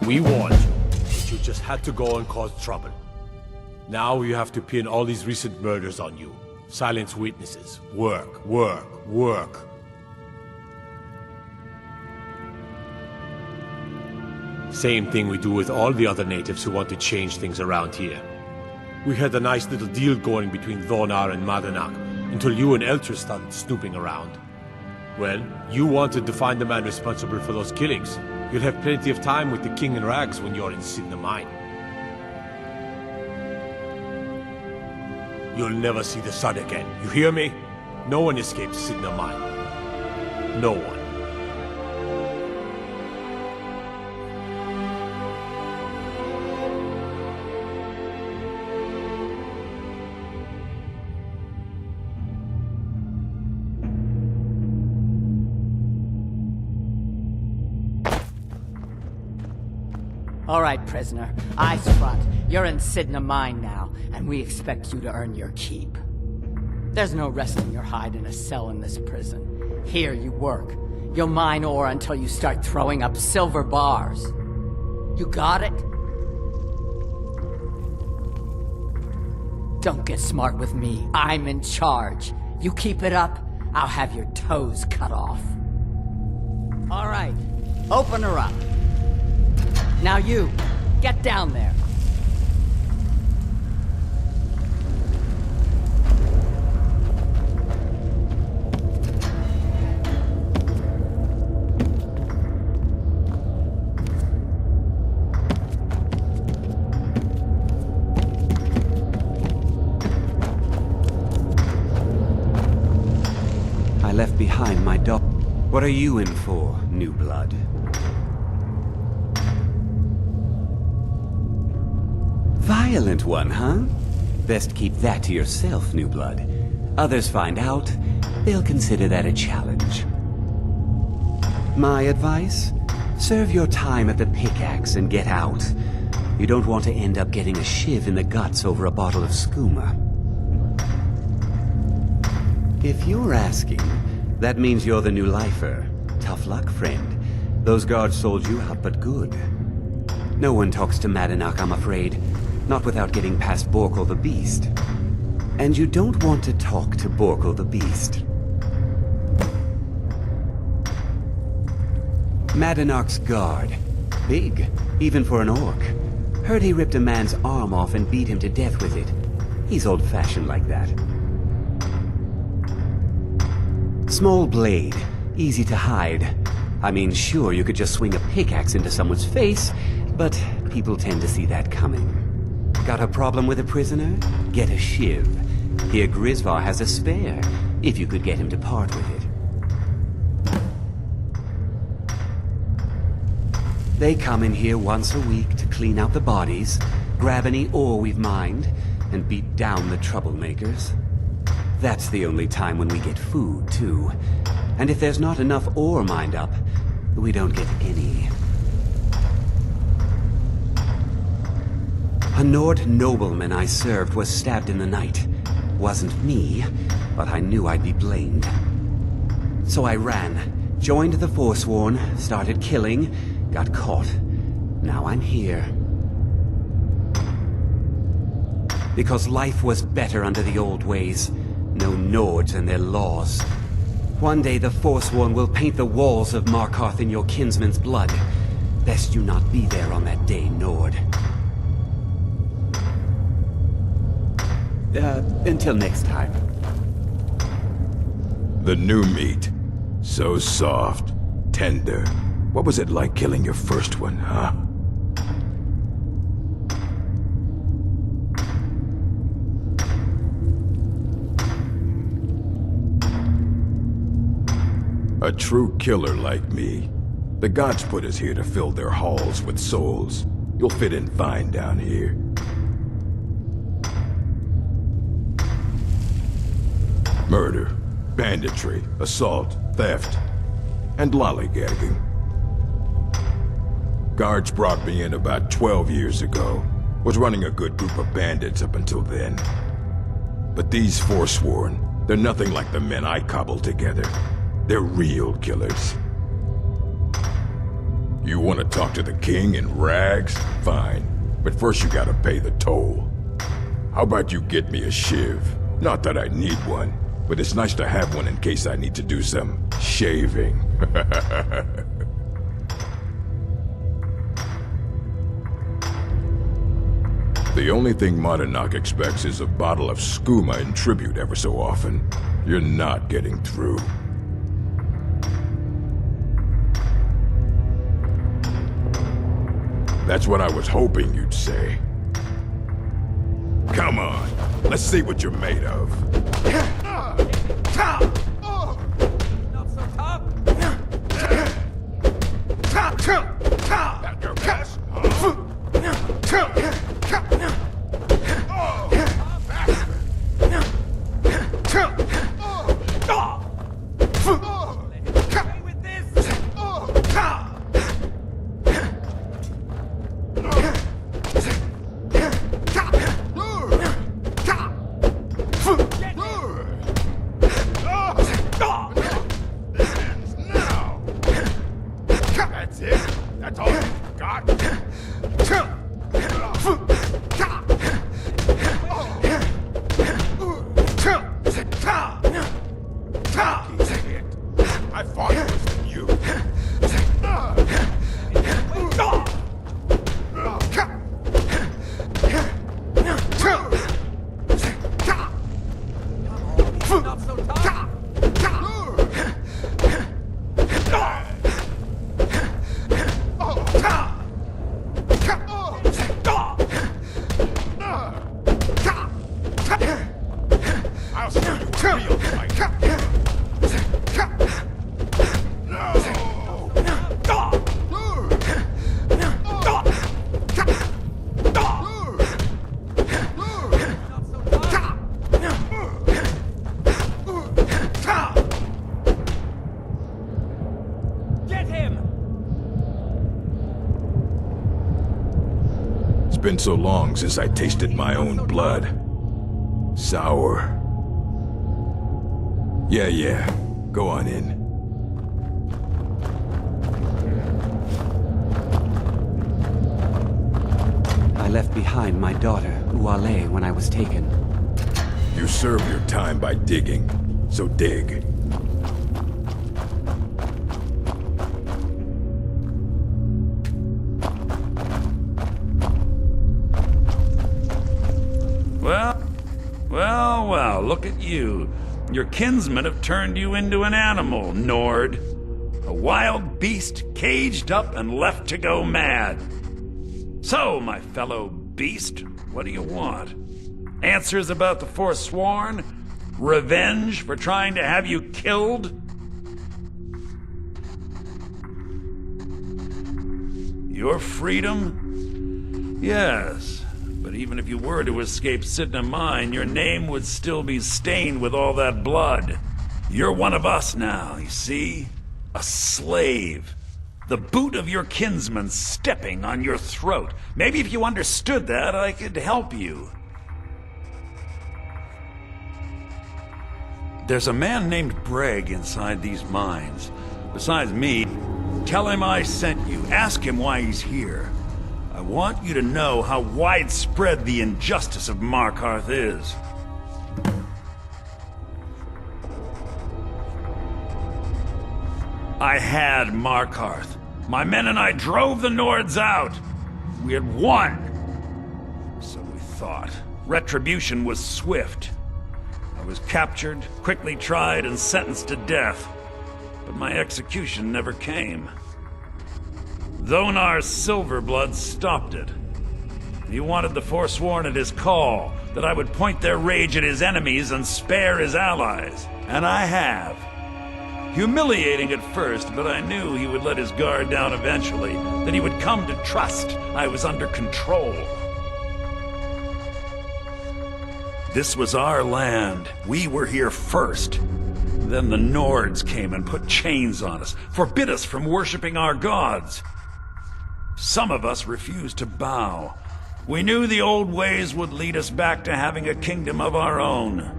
We warned you, but you just had to go and cause trouble. Now you have to pin all these recent murders on you. Silence witnesses. Work, work, work. Same thing we do with all the other natives who want to change things around here. We had a nice little deal going between Thonar and Madanach, until you and Elter started snooping around. Well, you wanted to find the man responsible for those killings. You'll have plenty of time with the King in Rags when you're in Cidhna Mine. You'll never see the sun again, you hear me? No one escapes Cidhna Mine. No one. All right, prisoner. Eyes front. You're in Cidhna Mine now, and we expect you to earn your keep. There's no resting your hide in a cell in this prison. Here you work. You'll mine ore until you start throwing up silver bars. You got it? Don't get smart with me. I'm in charge. You keep it up, I'll have your toes cut off. All right, open her up. Now you, get down there. I left behind my dog. What are you in for, new blood? Violent one, huh? Best keep that to yourself, new blood. Others find out, they'll consider that a challenge. My advice? Serve your time at the pickaxe and get out. You don't want to end up getting a shiv in the guts over a bottle of skooma. If you're asking, that means you're the new lifer. Tough luck, friend. Those guards sold you out, but good. No one talks to Madanach, I'm afraid. Not without getting past Borkul the Beast. And you don't want to talk to Borkul the Beast. Madanach's guard. Big, even for an orc. Heard he ripped a man's arm off and beat him to death with it. He's old-fashioned like that. Small blade, easy to hide. I mean, sure, you could just swing a pickaxe into someone's face, but people tend to see that coming. Got a problem with a prisoner? Get a shiv. Here Grisvar has a spare, if you could get him to part with it. They come in here once a week to clean out the bodies, grab any ore we've mined, and beat down the troublemakers. That's the only time when we get food, too. And if there's not enough ore mined up, we don't get any. A Nord nobleman I served was stabbed in the night. Wasn't me, but I knew I'd be blamed. So I ran, joined the Forsworn, started killing, got caught. Now I'm here. Because life was better under the old ways. No Nords and their laws. One day the Forsworn will paint the walls of Markarth in your kinsman's blood. Best you not be there on that day, Nord. Until next time. The new meat. So soft, tender. What was it like killing your first one, huh? A true killer like me. The gods put us here to fill their halls with souls. You'll fit in fine down here. Murder, banditry, assault, theft, and lollygagging. Guards brought me in about 12 years ago. Was running a good group of bandits up until then. But these Forsworn, they're nothing like the men I cobbled together. They're real killers. You want to talk to the king in rags? Fine. But first you gotta pay the toll. How about you get me a shiv? Not that I need one, but it's nice to have one in case I need to do some shaving. The only thing Madanach expects is a bottle of skooma in tribute ever so often. You're not getting through. That's what I was hoping you'd say. Come on, let's see what you're made of. Not so tough. At your best, That's all you've got? I fought worse than you. Not so tough. I'll show you a real fight. Get him! It's been so long since I tasted my own blood. Sour. Yeah. Go on in. I left behind my daughter, Uale, when I was taken. You served your time by digging, so dig. Well, look at you. Your kinsmen have turned you into an animal, Nord. A wild beast caged up and left to go mad. So, my fellow beast, what do you want? Answers about the Forsworn? Revenge for trying to have you killed? Your freedom? Yes. But even if you were to escape Cidhna Mine, your name would still be stained with all that blood. You're one of us now, you see? A slave. The boot of your kinsman stepping on your throat. Maybe if you understood that, I could help you. There's a man named Breg inside these mines. Besides me, tell him I sent you. Ask him why he's here. I want you to know how widespread the injustice of Markarth is. I had Markarth. My men and I drove the Nords out. We had won. So we thought. Retribution was swift. I was captured, quickly tried, and sentenced to death. But my execution never came. Dhonar's Silverblood stopped it. He wanted the Forsworn at his call, that I would point their rage at his enemies and spare his allies. And I have. Humiliating at first, but I knew he would let his guard down eventually, that he would come to trust I was under control. This was our land. We were here first. Then the Nords came and put chains on us, forbid us from worshipping our gods. Some of us refused to bow. We knew the old ways would lead us back to having a kingdom of our own.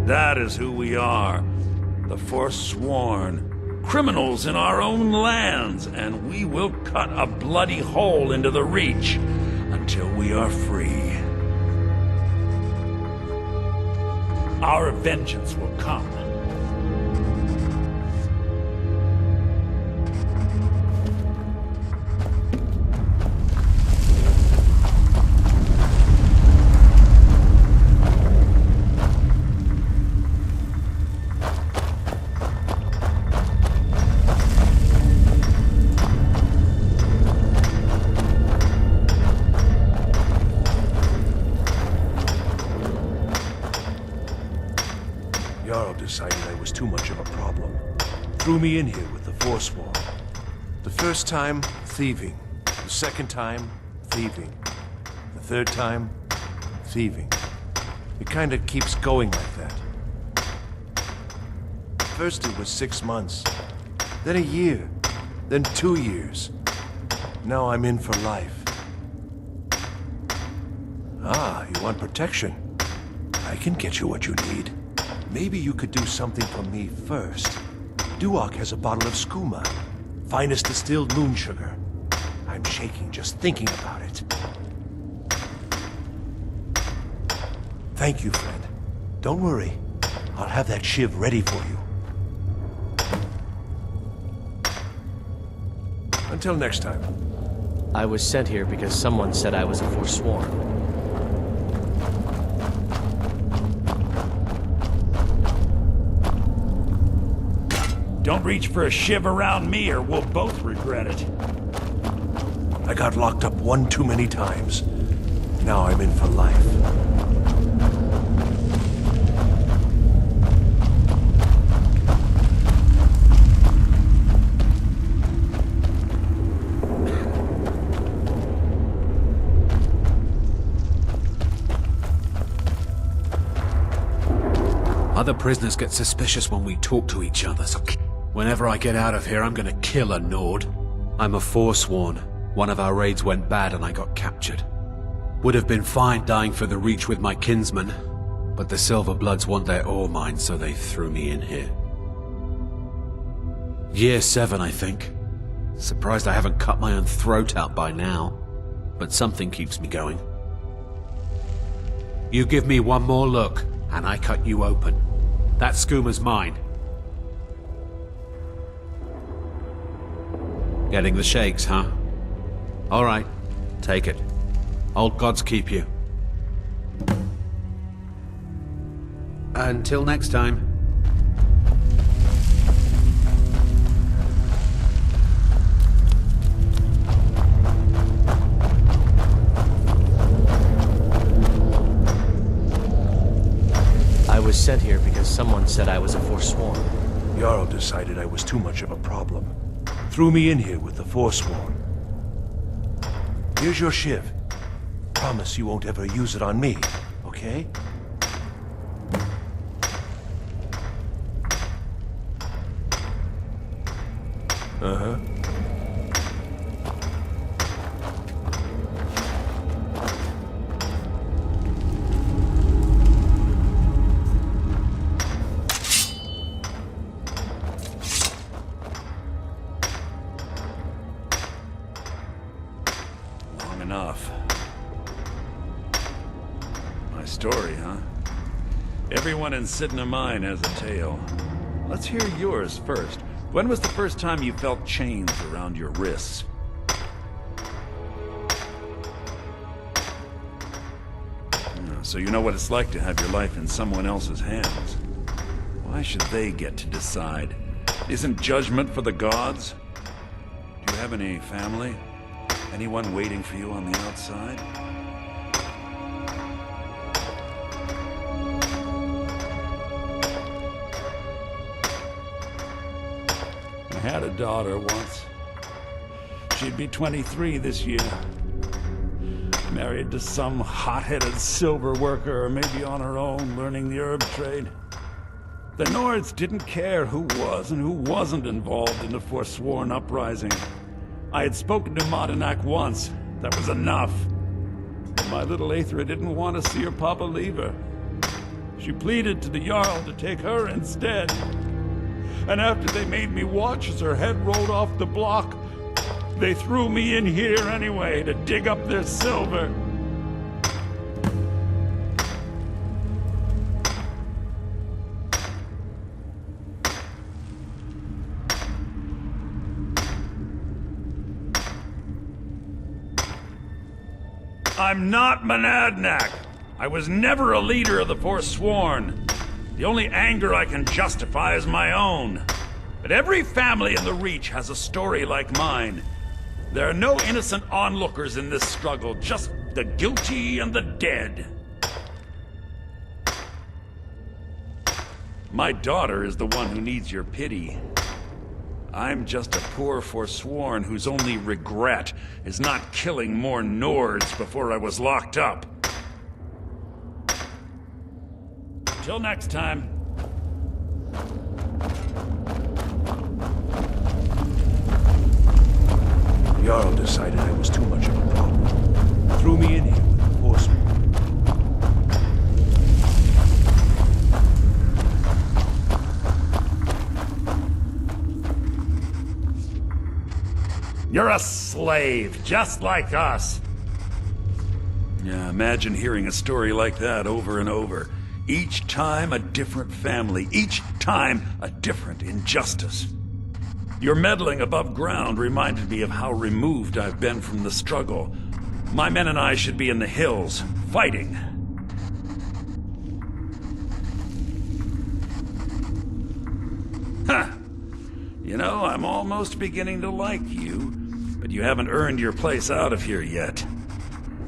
That is who we are, the Forsworn. criminals in our own lands, and we will cut a bloody hole into the Reach until we are free. Our vengeance will come. Decided I was too much of a problem. Threw me in here with the Forsworn. The first time, thieving. The second time, thieving. The third time, thieving. It kinda keeps going like that. First it was 6 months, then a year, then 2 years. Now I'm in for life. Ah, you want protection? I can get you what you need. Maybe you could do something for me first. Duak has a bottle of skooma, finest distilled moon sugar. I'm shaking just thinking about it. Thank you, friend. Don't worry. I'll have that shiv ready for you. Until next time. I was sent here because someone said I was a Forsworn. Don't reach for a shiv around me or we'll both regret it. I got locked up one too many times. Now I'm in for life. Other prisoners get suspicious when we talk to each other, so whenever I get out of here, I'm gonna kill a Nord. I'm a Forsworn. One of our raids went bad and I got captured. Would have been fine dying for the Reach with my kinsmen, but the Silver Bloods want their ore mine, so they threw me in here. Year 7, I think. Surprised I haven't cut my own throat out by now, but something keeps me going. You give me one more look, and I cut you open. That skooma's mine. Getting the shakes, huh? All right, take it. Old gods keep you. Until next time. I was sent here because someone said I was a Forsworn. Jarl decided I was too much of a problem. Threw me in here with the Forsworn. Here's your shiv. Promise you won't ever use it on me, okay? Uh-huh. Enough. My story, huh? Everyone in Cidhna Mine has a tale. Let's hear yours first. When was the first time you felt chains around your wrists? So you know what it's like to have your life in someone else's hands. Why should they get to decide? Isn't judgment for the gods? Do you have any family? Anyone waiting for you on the outside? I had a daughter once. She'd be 23 this year. Married to some hot-headed silver worker, or maybe on her own, learning the herb trade. The Nords didn't care who was and who wasn't involved in the Forsworn uprising. I had spoken to Madanach once. That was enough. My little Aethra didn't want to see her papa leave her. She pleaded to the Jarl to take her instead. And after they made me watch as her head rolled off the block, they threw me in here anyway to dig up their silver. I'm not Madanach. I was never a leader of the Forsworn. The only anger I can justify is my own. But every family in the Reach has a story like mine. There are no innocent onlookers in this struggle, just the guilty and the dead. My daughter is the one who needs your pity. I'm just a poor Forsworn whose only regret is not killing more Nords before I was locked up. Till next time. Jarl decided I was too much of a problem. Threw me in here with the Forsworn. You're a slave, just like us. Yeah, imagine hearing a story like that over and over. Each time a different family, each time a different injustice. Your meddling above ground reminded me of how removed I've been from the struggle. My men and I should be in the hills, fighting. Huh. You know, I'm almost beginning to like you, but you haven't earned your place out of here yet.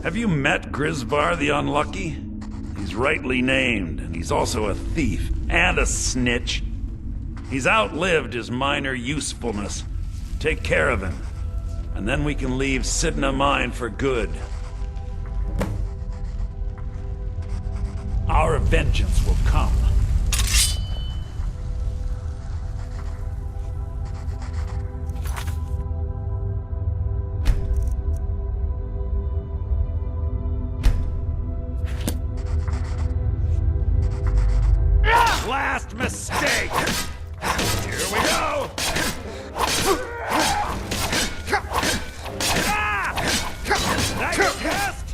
Have you met Grisvar the Unlucky? He's rightly named, and he's also a thief and a snitch. He's outlived his minor usefulness. Take care of him, and then we can leave Cidhna Mine for good. Our vengeance will come. Last mistake! Here we go! That your test?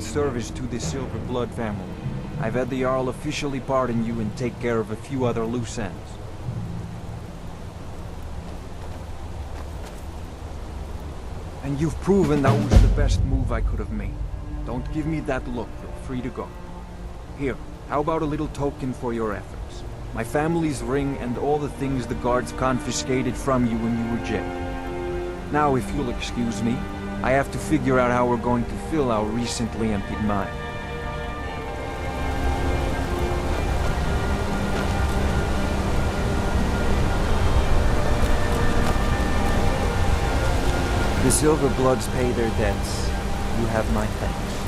service to the Silver Blood family. I've had the Jarl officially pardon you and take care of a few other loose ends. And you've proven that was the best move I could have made. Don't give me that look, you're free to go. Here, how about a little token for your efforts? My family's ring and all the things the guards confiscated from you when you were jailed. Now, if you'll excuse me, I have to figure out how we're going to fill our recently emptied mine. The Silver Bloods pay their debts. You have my thanks.